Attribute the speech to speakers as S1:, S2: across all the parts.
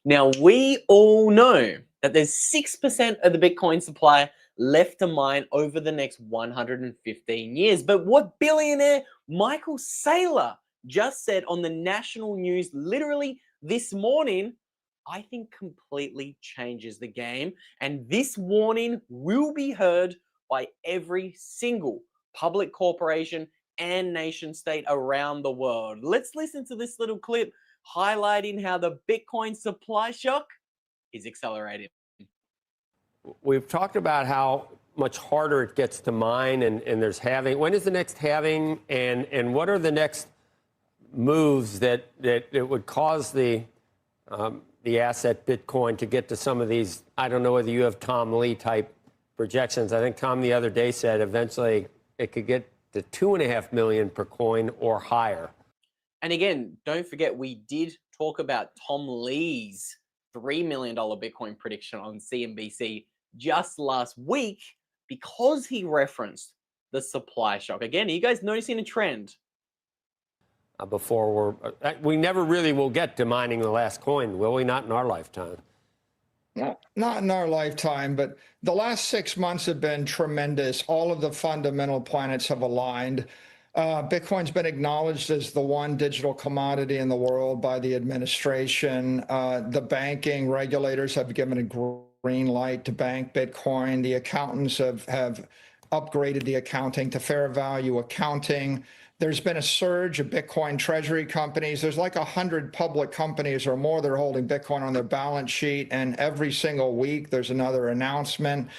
S1: Now, we all know that there's 6% of the Bitcoin supply left to mine over the next 115 years. But what billionaire Michael Saylor just said on the national news literally this morning, I think completely changes the game. And this warning will be heard by every single public corporation and nation state around the world. Let's listen to this little clip highlighting how the Bitcoin supply shock is accelerating.
S2: We've talked about how much harder it gets to mine, and there's halving. When is the next halving, and what are the next moves that would cause the asset Bitcoin to get to some of these? I don't know whether you have Tom Lee type projections. I think Tom the other day said eventually it could get to 2.5 million per coin or higher.
S1: And again, don't forget, we did talk about Tom Lee's $3 million Bitcoin prediction on CNBC just last week because he referenced the supply shock. Again, are you guys noticing a trend?
S2: We never really will get to mining the last coin, will we? Not in our lifetime.
S3: Not in our lifetime, but the last 6 months have been tremendous. All of the fundamental planets have aligned. Bitcoin's been acknowledged as the one digital commodity in the world by the administration. The banking regulators have given a green light to bank Bitcoin. The accountants have upgraded the accounting to fair value accounting. There's been a surge of Bitcoin treasury companies. There's like 100 public companies or more that are holding Bitcoin on their balance sheet, and every single week there's another announcement.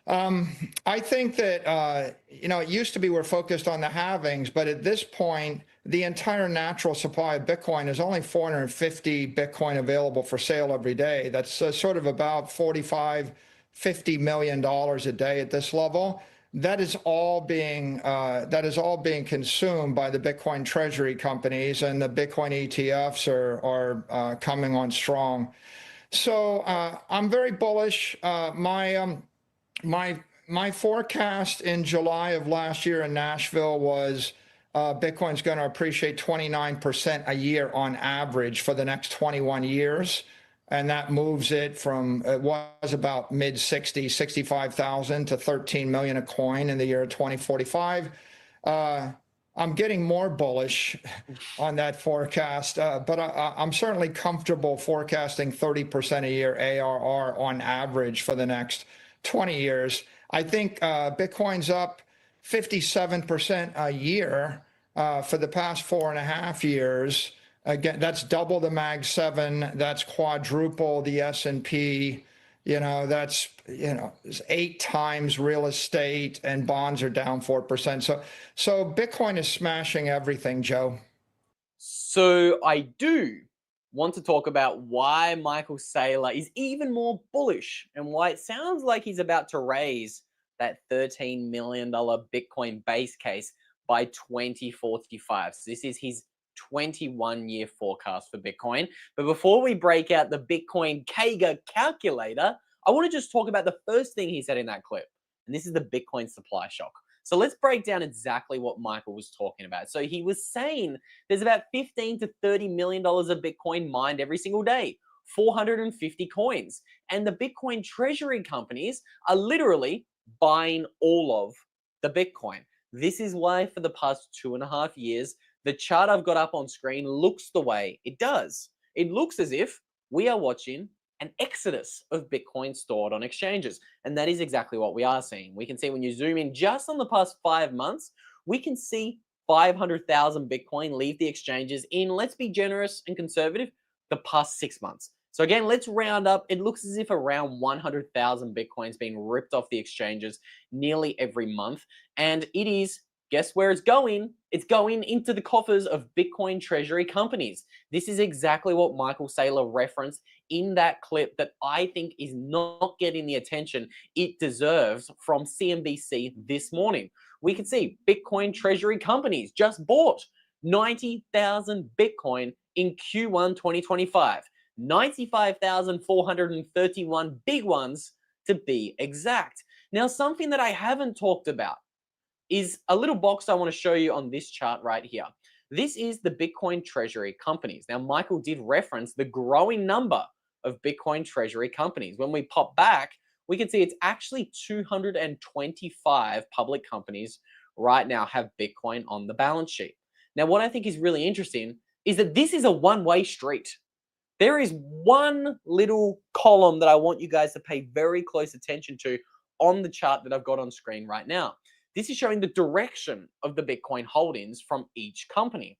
S3: I think that, it used to be we're focused on the halvings, but at this point, the entire natural supply of Bitcoin is only 450 Bitcoin available for sale every day. That's sort of about $45, $50 million a day at this level. That is all being consumed by the Bitcoin treasury companies, and the Bitcoin ETFs are coming on strong. So I'm very bullish. My forecast in July of last year in Nashville was Bitcoin's going to appreciate 29% a year on average for the next 21 years. And that moves it from, it was about mid-60s, 65,000 to 13 million a coin in the year 2045. I'm getting more bullish on that forecast, but I'm certainly comfortable forecasting 30% a year ARR on average for the next 20 years. I think Bitcoin's up 57% a year for the past 4.5 years. Again, that's double the Mag 7. That's quadruple the S&P. That's 8 times real estate, and bonds are down 4%. So Bitcoin is smashing everything, Joe.
S1: So I do want to talk about why Michael Saylor is even more bullish and why it sounds like he's about to raise that $13 million Bitcoin base case by 2045. So this is his 21-year forecast for Bitcoin. But before we break out the Bitcoin Kager calculator, I want to just talk about the first thing he said in that clip. And this is the Bitcoin supply shock. So let's break down exactly what Michael was talking about. So he was saying there's about $15 to $30 million of Bitcoin mined every single day, 450 coins. And the Bitcoin treasury companies are literally buying all of the Bitcoin. This is why for the past 2.5 years, the chart I've got up on screen looks the way it does. It looks as if we are watching an exodus of Bitcoin stored on exchanges. And that is exactly what we are seeing. We can see when you zoom in just on the past 5 months, we can see 500,000 Bitcoin leave the exchanges in, let's be generous and conservative, the past 6 months. So again, let's round up. It looks as if around 100,000 Bitcoins being ripped off the exchanges nearly every month. And it is, guess where it's going? It's going into the coffers of Bitcoin treasury companies. This is exactly what Michael Saylor referenced in that clip that I think is not getting the attention it deserves from CNBC this morning. We can see Bitcoin treasury companies just bought 90,000 Bitcoin in Q1 2025. 95,431 big ones to be exact. Now, something that I haven't talked about is a little box I want to show you on this chart right here. This is the Bitcoin treasury companies. Now, Michael did reference the growing number of Bitcoin treasury companies. When we pop back, we can see it's actually 225 public companies right now have Bitcoin on the balance sheet. Now, what I think is really interesting is that this is a one-way street. There is one little column that I want you guys to pay very close attention to on the chart that I've got on screen right now. This is showing the direction of the Bitcoin holdings from each company.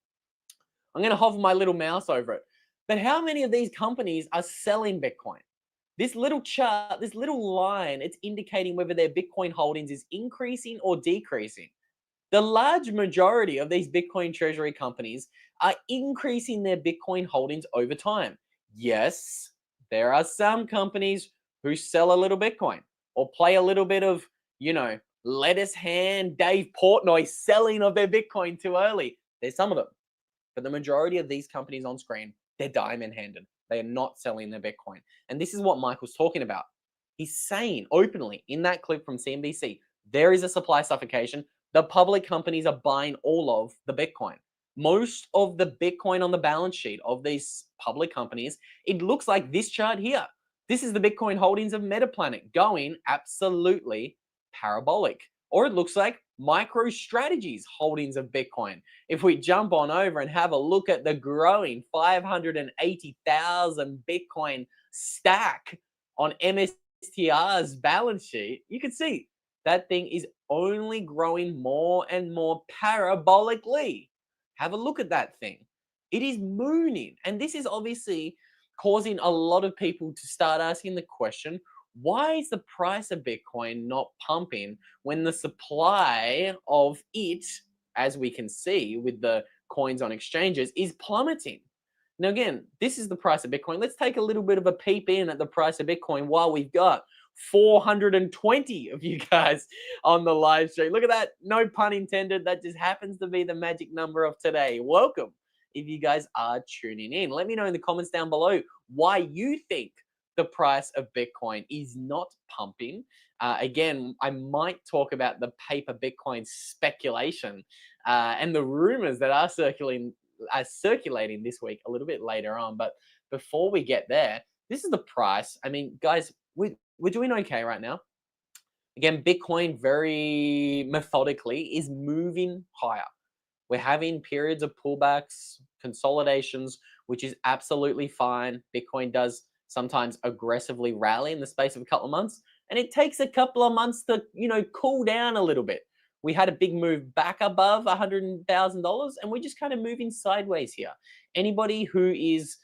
S1: I'm going to hover my little mouse over it. But how many of these companies are selling Bitcoin? This little chart, this little line, it's indicating whether their Bitcoin holdings is increasing or decreasing. The large majority of these Bitcoin treasury companies are increasing their Bitcoin holdings over time. Yes, there are some companies who sell a little Bitcoin or play a little bit of, lettuce hand Dave Portnoy selling of their Bitcoin too early. There's some of them. But the majority of these companies on screen, they're diamond-handed. They are not selling their Bitcoin. And this is what Michael's talking about. He's saying openly in that clip from CNBC, there is a supply suffocation. The public companies are buying all of the Bitcoin. Most of the Bitcoin on the balance sheet of these public companies, it looks like this chart here. This is the Bitcoin holdings of Metaplanet going absolutely parabolic. Or it looks like MicroStrategy's holdings of Bitcoin. If we jump on over and have a look at the growing 580,000 Bitcoin stack on MSTR's balance sheet, you can see that thing is only growing more and more parabolically. Have a look at that thing. It is mooning. And this is obviously causing a lot of people to start asking the question, why is the price of Bitcoin not pumping when the supply of it, as we can see with the coins on exchanges, is plummeting? Now, again, this is the price of Bitcoin. Let's take a little bit of a peep in at the price of Bitcoin while we've got 420 of you guys on the live stream. Look at that. No pun intended. That just happens to be the magic number of today. Welcome if you guys are tuning in. Let me know in the comments down below why you think the price of Bitcoin is not pumping. Again, I might talk about the paper Bitcoin speculation and the rumors that are circulating this week a little bit later on. But before we get there, this is the price. I mean, guys, we're doing okay right now. Again, Bitcoin very methodically is moving higher. We're having periods of pullbacks, consolidations, which is absolutely fine. Bitcoin does sometimes aggressively rally in the space of a couple of months, and it takes a couple of months to, cool down a little bit. We had a big move back above $100,000, and we're just kind of moving sideways here. Anybody who is,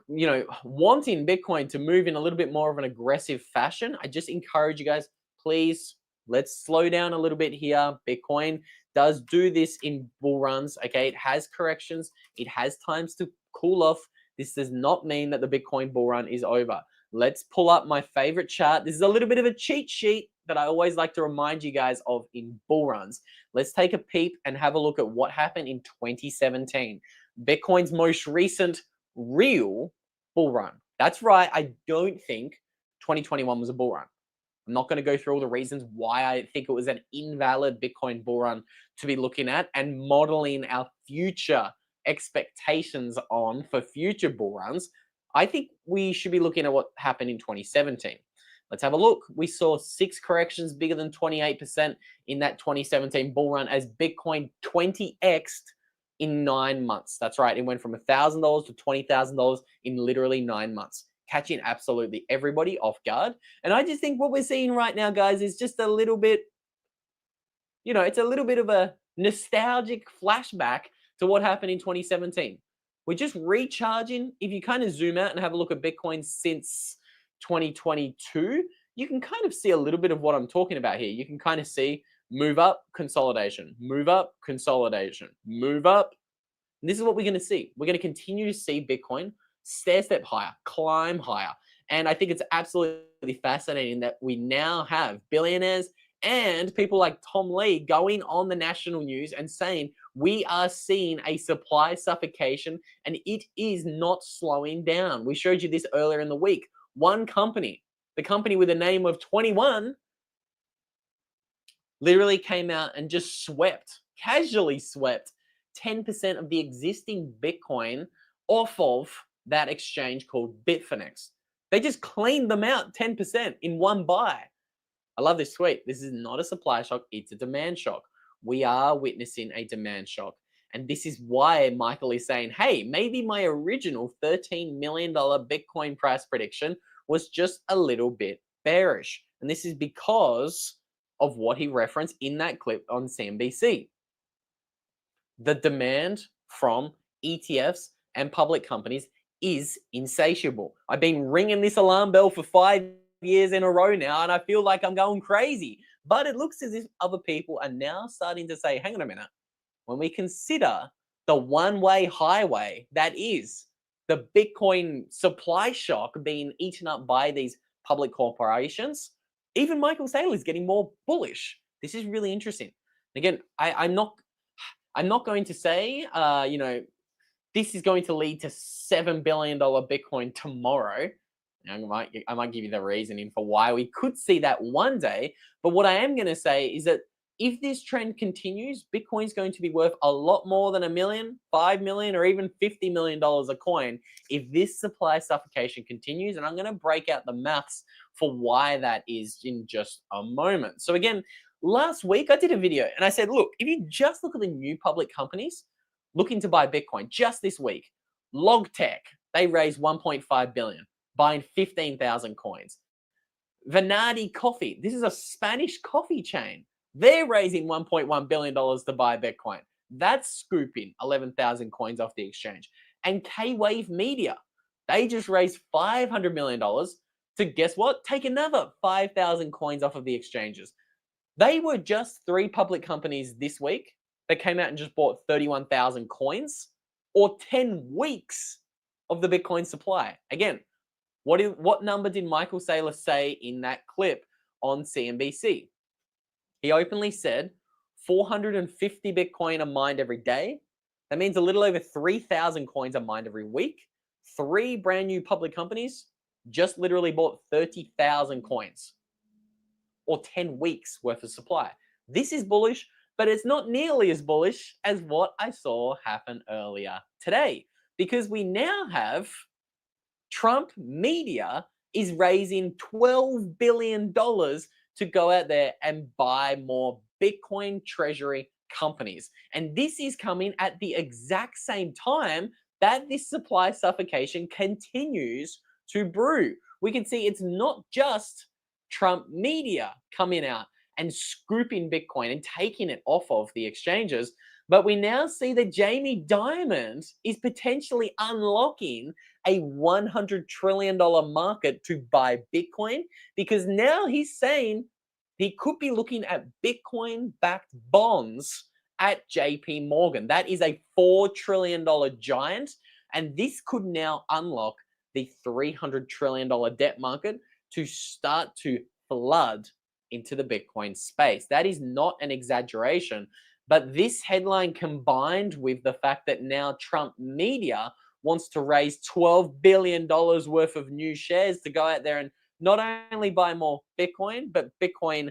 S1: wanting Bitcoin to move in a little bit more of an aggressive fashion, I just encourage you guys, please, let's slow down a little bit here. Bitcoin does do this in bull runs, okay? It has corrections. It has times to cool off. This does not mean that the Bitcoin bull run is over. Let's pull up my favorite chart. This is a little bit of a cheat sheet that I always like to remind you guys of in bull runs. Let's take a peep and have a look at what happened in 2017. Bitcoin's most recent real bull run. That's right. I don't think 2021 was a bull run. I'm not going to go through all the reasons why I think it was an invalid Bitcoin bull run to be looking at and modeling our future expectations on for future bull runs. I think we should be looking at what happened in 2017. Let's have a look. We saw 6 corrections bigger than 28% in that 2017 bull run as Bitcoin 20x'd in 9 months. That's right. It went from $1,000 to $20,000 in literally 9 months, catching absolutely everybody off guard. And I just think what we're seeing right now, guys, is just a little bit, it's a little bit of a nostalgic flashback to what happened in 2017. We're just recharging. If you kind of zoom out and have a look at Bitcoin since 2022, you can kind of see a little bit of what I'm talking about here. You can kind of see move up, consolidation, move up, consolidation, move up. And this is what we're going to see. We're going to continue to see Bitcoin stair step higher, climb higher. And I think it's absolutely fascinating that we now have billionaires and people like Tom Lee going on the national news and saying we are seeing a supply suffocation and it is not slowing down. We showed you this earlier in the week. One company, the company with a name of 21, literally came out and just swept, casually swept 10% of the existing Bitcoin off of that exchange called Bitfinex. They just cleaned them out 10% in one buy. I love this tweet. This is not a supply shock, it's a demand shock. We are witnessing a demand shock. And this is why Michael is saying, hey, maybe my original $13 million Bitcoin price prediction was just a little bit bearish. And this is because of what he referenced in that clip on CNBC. The demand from ETFs and public companies is insatiable. I've been ringing this alarm bell for 5 years in a row now, and I feel like I'm going crazy. But it looks as if other people are now starting to say, hang on a minute, when we consider the one-way highway that is the Bitcoin supply shock being eaten up by these public corporations, even Michael Saylor is getting more bullish. This is really interesting. Again, I'm not going to say, this is going to lead to $7 billion Bitcoin tomorrow. I might give you the reasoning for why we could see that one day. But what I am going to say is that if this trend continues, Bitcoin's going to be worth a lot more than $1 million, $5 million, or even $50 million a coin if this supply suffocation continues. And I'm going to break out the maths for why that is in just a moment. So again, last week I did a video and I said, look, if you just look at the new public companies looking to buy Bitcoin just this week, Logtech, they raised $1.5 billion, buying 15,000 coins. Venadi Coffee, this is a Spanish coffee chain. They're raising $1.1 billion to buy Bitcoin. That's scooping 11,000 coins off the exchange. And K-Wave Media, they just raised $500 million to, guess what? Take another 5,000 coins off of the exchanges. They were just 3 public companies this week that came out and just bought 31,000 coins, or 10 weeks of the Bitcoin supply. Again, what number did Michael Saylor say in that clip on CNBC? He openly said 450 Bitcoin are mined every day. That means a little over 3,000 coins are mined every week. 3 brand new public companies just literally bought 30,000 coins, or 10 weeks worth of supply. This is bullish, but it's not nearly as bullish as what I saw happen earlier today, because we now have Trump media is raising $12 billion to go out there and buy more Bitcoin treasury companies. And this is coming at the exact same time that this supply suffocation continues to brew. We can see it's not just Trump media coming out and scooping Bitcoin and taking it off of the exchanges, but we now see that Jamie Dimon is potentially unlocking a $100 trillion market to buy Bitcoin, because now he's saying he could be looking at Bitcoin-backed bonds at JP Morgan. That is a $4 trillion giant, and this could now unlock the $300 trillion debt market to start to flood into the Bitcoin space. That is not an exaggeration, but this headline, combined with the fact that now Trump media wants to raise $12 billion worth of new shares to go out there and not only buy more Bitcoin, but Bitcoin,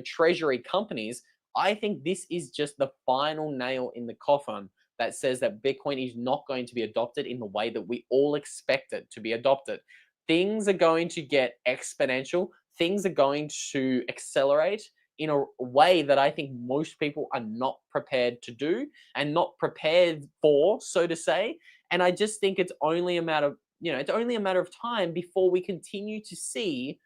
S1: treasury companies. I think this is just the final nail in the coffin that says that Bitcoin is not going to be adopted in the way that we all expect it to be adopted. Things are going to get exponential. Things are going to accelerate in a way that I think most people are not prepared to do and not prepared for, so to say. And I just think it's only a matter of time before we continue to see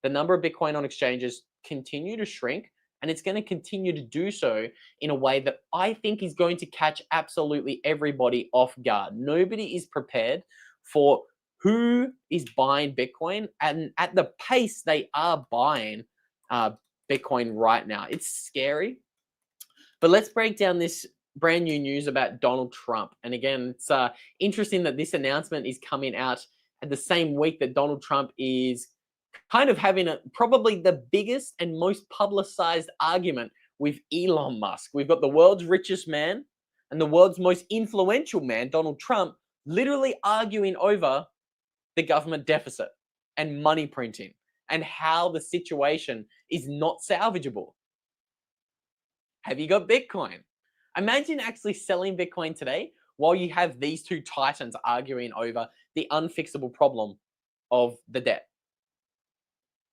S1: the number of Bitcoin on exchanges continue to shrink, and it's going to continue to do so in a way that I think is going to catch absolutely everybody off guard. Nobody is prepared for who is buying Bitcoin and at the pace they are buying Bitcoin right now. It's scary. But let's break down this brand new news about Donald Trump. And again, it's interesting that this announcement is coming out at the same week that Donald Trump is kind of having probably the biggest and most publicized argument with Elon Musk. We've got the world's richest man and the world's most influential man, Donald Trump, literally arguing over the government deficit and money printing and how the situation is not salvageable. Have you got Bitcoin? Imagine actually selling Bitcoin today while you have these two titans arguing over the unfixable problem of the debt.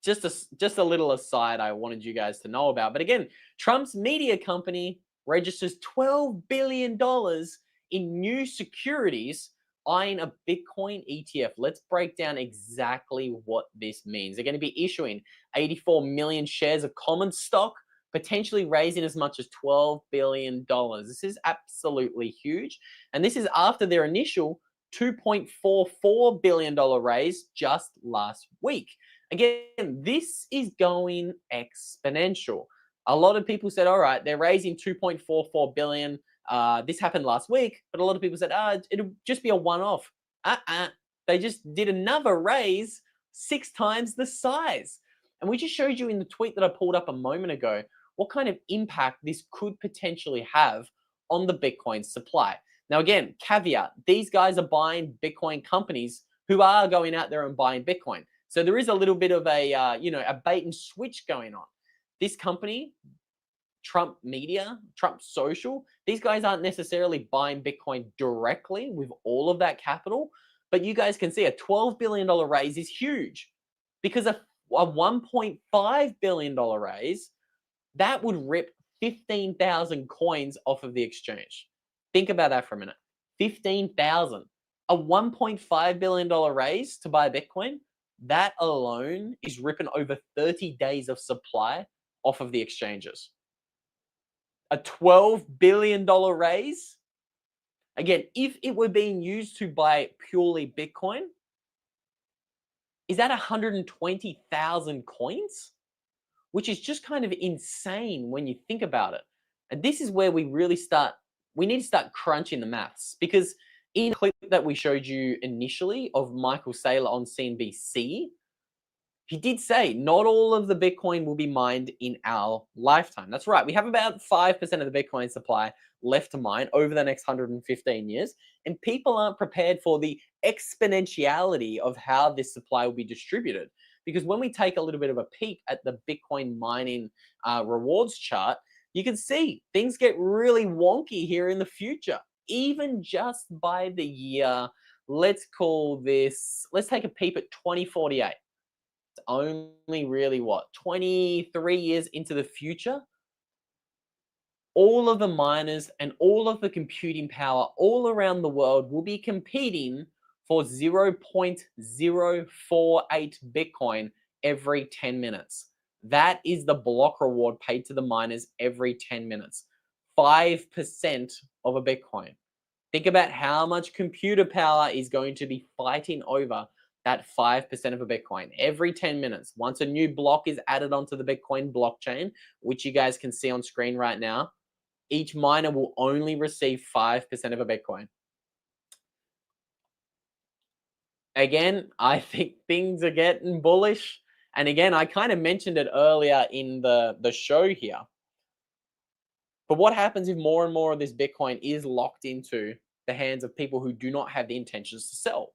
S1: Just a little aside I wanted you guys to know about. But again, Trump's media company registers $12 billion in new securities eyeing a Bitcoin ETF. Let's break down exactly what this means. They're going to be issuing 84 million shares of common stock, potentially raising as much as $12 billion. This is absolutely huge. And this is after their initial $2.44 billion raise just last week. Again, this is going exponential. A lot of people said, all right, they're raising 2.44 billion. This happened last week, but a lot of people said, it'll just be a one-off. They just did another raise 6 times the size. And we just showed you in the tweet that I pulled up a moment ago what kind of impact this could potentially have on the Bitcoin supply. Now, again, caveat, these guys are buying Bitcoin companies who are going out there and buying Bitcoin. So there is a little bit of a, a bait and switch going on. This company, Trump Media, Trump Social, these guys aren't necessarily buying Bitcoin directly with all of that capital, but you guys can see a $12 billion raise is huge, because a $1.5 billion raise, that would rip 15,000 coins off of the exchange. Think about that for a minute. 15,000. A $1.5 billion raise to buy Bitcoin, that alone is ripping over 30 days of supply off of the exchanges. A $12 billion raise, again, if it were being used to buy purely Bitcoin, is that 120,000 coins? Which is just kind of insane when you think about it. And this is where we need to start crunching the maths, because in the clip that we showed you initially of Michael Saylor on CNBC, he did say not all of the Bitcoin will be mined in our lifetime. That's right. We have about 5% of the Bitcoin supply left to mine over the next 115 years. And people aren't prepared for the exponentiality of how this supply will be distributed. Because when we take a little bit of a peek at the Bitcoin mining rewards chart, you can see things get really wonky here in the future. Even just by the year, let's take a peep at 2048. It's only really, 23 years into the future? All of the miners and all of the computing power all around the world will be competing for 0.048 Bitcoin every 10 minutes. That is the block reward paid to the miners every 10 minutes. 5% of a Bitcoin. Think about how much computer power is going to be fighting over that 5% of a Bitcoin every 10 minutes. Once a new block is added onto the Bitcoin blockchain, which you guys can see on screen right now, each miner will only receive 5% of a Bitcoin. Again, I think things are getting bullish. And again, I kind of mentioned it earlier in the show here. But what happens if more and more of this Bitcoin is locked into the hands of people who do not have the intentions to sell?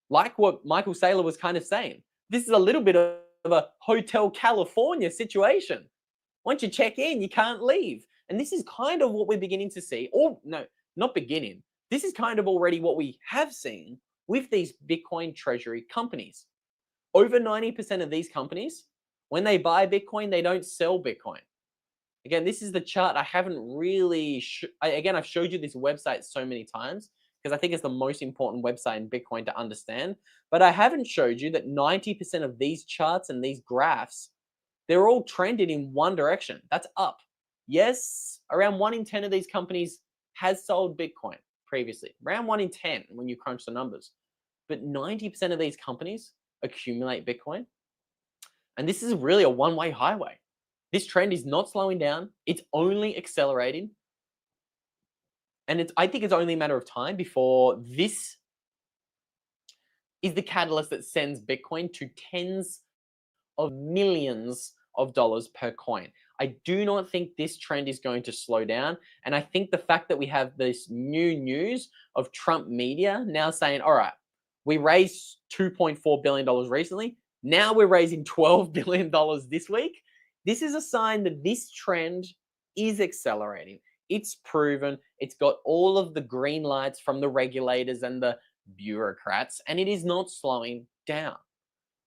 S1: Like what Michael Saylor was kind of saying. This is a little bit of a Hotel California situation. Once you check in, you can't leave. And this is kind of what we're beginning to see. Or no, not beginning. This is kind of already what we have seen with these Bitcoin treasury companies. Over 90% of these companies, when they buy Bitcoin, they don't sell Bitcoin. Again, this is the chart I haven't really, I've showed you this website so many times because I think it's the most important website in Bitcoin to understand. But I haven't showed you that 90% of these charts and these graphs, they're all trending in one direction. That's up. Yes, around 1 in 10 of these companies has sold Bitcoin previously. Around 1 in 10 when you crunch the numbers. But 90% of these companies accumulate Bitcoin. And this is really a one-way highway. This trend is not slowing down. It's only accelerating. And I think it's only a matter of time before this is the catalyst that sends Bitcoin to tens of millions of dollars per coin. I do not think this trend is going to slow down. And I think the fact that we have this new news of Trump Media now saying, all right, we raised $2.4 billion recently. Now we're raising $12 billion this week. This is a sign that this trend is accelerating. It's proven. It's got all of the green lights from the regulators and the bureaucrats, and it is not slowing down.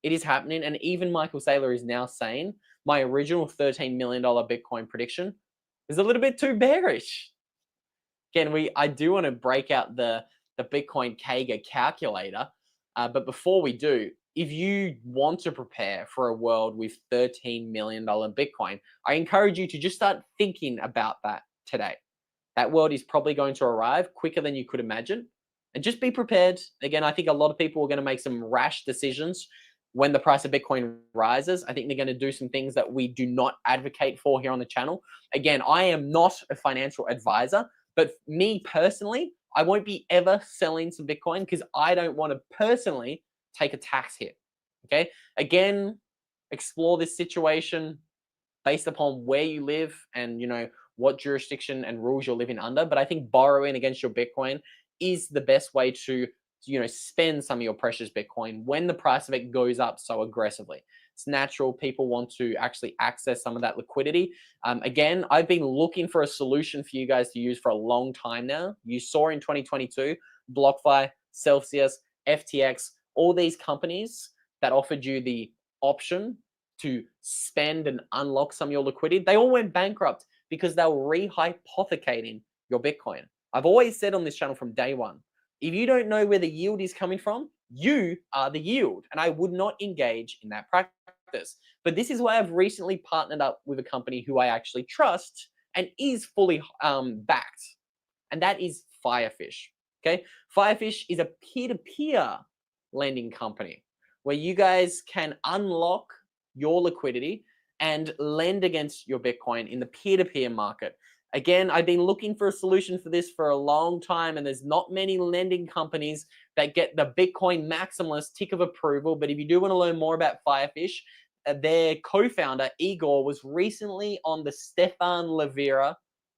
S1: It is happening, and even Michael Saylor is now saying my original $13 million Bitcoin prediction is a little bit too bearish. Again, I do want to break out the Bitcoin Kager calculator, but before we do, if you want to prepare for a world with $13 million Bitcoin, I encourage you to just start thinking about that today. That world is probably going to arrive quicker than you could imagine. And just be prepared. Again, I think a lot of people are going to make some rash decisions when the price of Bitcoin rises. I think they're going to do some things that we do not advocate for here on the channel. Again, I am not a financial advisor, but me personally, I won't be ever selling some Bitcoin because I don't want to personally take a tax hit. Okay. Again, explore this situation based upon where you live and, what jurisdiction and rules you're living under. But I think borrowing against your Bitcoin is the best way to, spend some of your precious Bitcoin when the price of it goes up so aggressively. It's natural. People want to actually access some of that liquidity. Again, I've been looking for a solution for you guys to use for a long time now. You saw in 2022, BlockFi, Celsius, FTX, all these companies that offered you the option to spend and unlock some of your liquidity, they all went bankrupt because they were rehypothecating your Bitcoin. I've always said on this channel from day one, if you don't know where the yield is coming from, you are the yield. And I would not engage in that practice. But this is why I've recently partnered up with a company who I actually trust and is fully backed. And that is FIREFISH. Okay. FIREFISH is a peer-to-peer lending company where you guys can unlock your liquidity and lend against your Bitcoin in the peer-to-peer market. Again, I've been looking for a solution for this for a long time, and there's not many lending companies that get the Bitcoin maximalist tick of approval. But if you do want to learn more about FIREFISH, their co-founder, Igor, was recently on the Stefan Levera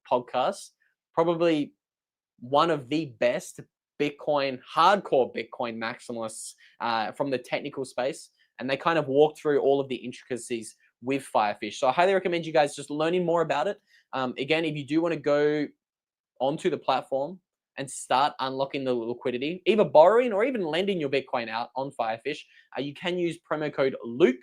S1: podcast, probably one of the best hardcore Bitcoin maximalists from the technical space. And they kind of walked through all of the intricacies with FIREFISH. So I highly recommend you guys just learning more about it. Again, if you do want to go onto the platform and start unlocking the liquidity, either borrowing or even lending your Bitcoin out on FIREFISH, you can use promo code Luke,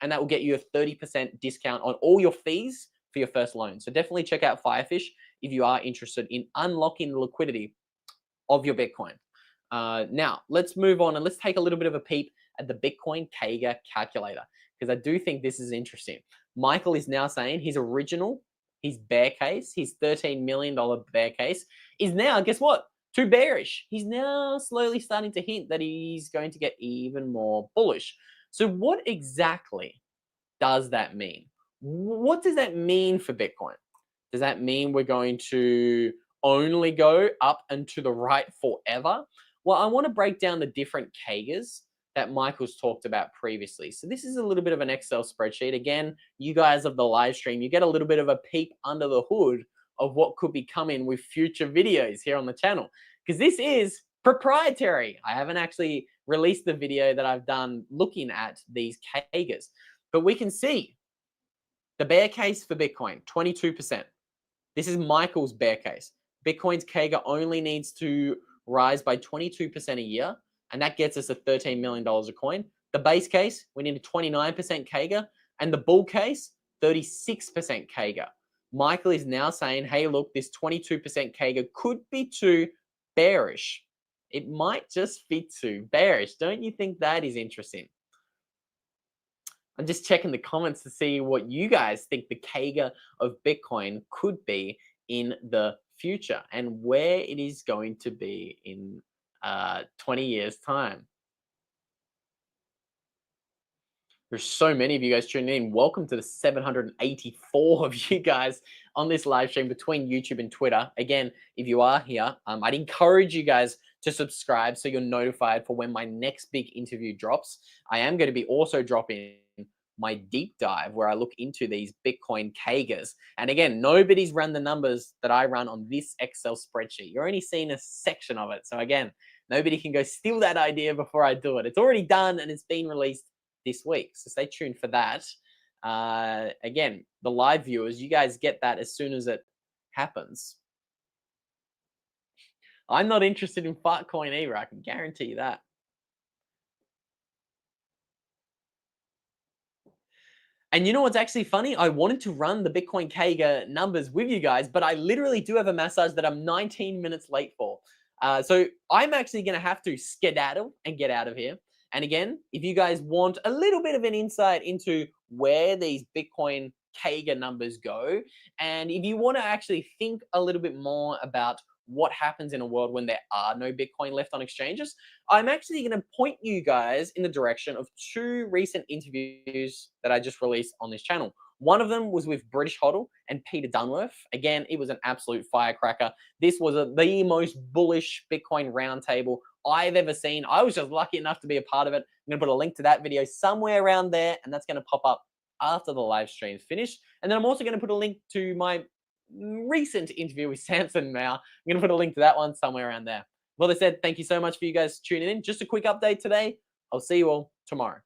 S1: and that will get you a 30% discount on all your fees for your first loan. So definitely check out FIREFISH if you are interested in unlocking the liquidity of your Bitcoin. Now, let's move on and let's take a little bit of a peep at the Bitcoin Kager calculator, because I do think this is interesting. Michael is now saying his bear case, his $13 million bear case, is now, guess what? Too bearish. He's now slowly starting to hint that he's going to get even more bullish. So what exactly does that mean? What does that mean for Bitcoin? Does that mean we're going to only go up and to the right forever? Well, I want to break down the different Kagers that Michael's talked about previously. So this is a little bit of an Excel spreadsheet. Again, you guys of the live stream, you get a little bit of a peek under the hood of what could be coming with future videos here on the channel, because this is proprietary. I haven't actually released the video that I've done looking at these Kagers, but we can see the bear case for Bitcoin, 22%. This is Michael's bear case. Bitcoin's Kager only needs to rise by 22% a year, and that gets us a $13 million a coin. The base case, we need a 29% Kager, and the bull case, 36% Kager. Michael is now saying, hey, look, this 22% Kager could be too bearish. It might just be too bearish. Don't you think that is interesting? I'm just checking the comments to see what you guys think the Kager of Bitcoin could be in the future and where it is going to be in 20 years' time. There's so many of you guys tuning in. Welcome to the 784 of you guys on this live stream between YouTube and Twitter. Again, if you are here, I'd encourage you guys to subscribe so you're notified for when my next big interview drops. I am going to be also dropping my deep dive where I look into these Bitcoin Kagers. And again, nobody's run the numbers that I run on this Excel spreadsheet. You're only seeing a section of it. So again, nobody can go steal that idea before I do it. It's already done and it's been released this week. So stay tuned for that. Again, the live viewers, you guys get that as soon as it happens. I'm not interested in Fartcoin either. I can guarantee you that. And you know what's actually funny? I wanted to run the Bitcoin Kager numbers with you guys, but I literally do have a massage that I'm 19 minutes late for. So I'm actually going to have to skedaddle and get out of here. And again, if you guys want a little bit of an insight into where these Bitcoin Kager numbers go, and if you want to actually think a little bit more about what happens in a world when there are no Bitcoin left on exchanges, I'm actually going to point you guys in the direction of 2 recent interviews that I just released on this channel. One of them was with British HODL and Peter Dunworth. Again, it was an absolute firecracker. This was the most bullish Bitcoin roundtable I've ever seen. I was just lucky enough to be a part of it. I'm going to put a link to that video somewhere around there, and that's going to pop up after the live stream is finished. And then I'm also going to put a link to my recent interview with Samson Mao. I'm going to put a link to that one somewhere around there. Well, I said, thank you so much for you guys tuning in. Just a quick update today. I'll see you all tomorrow.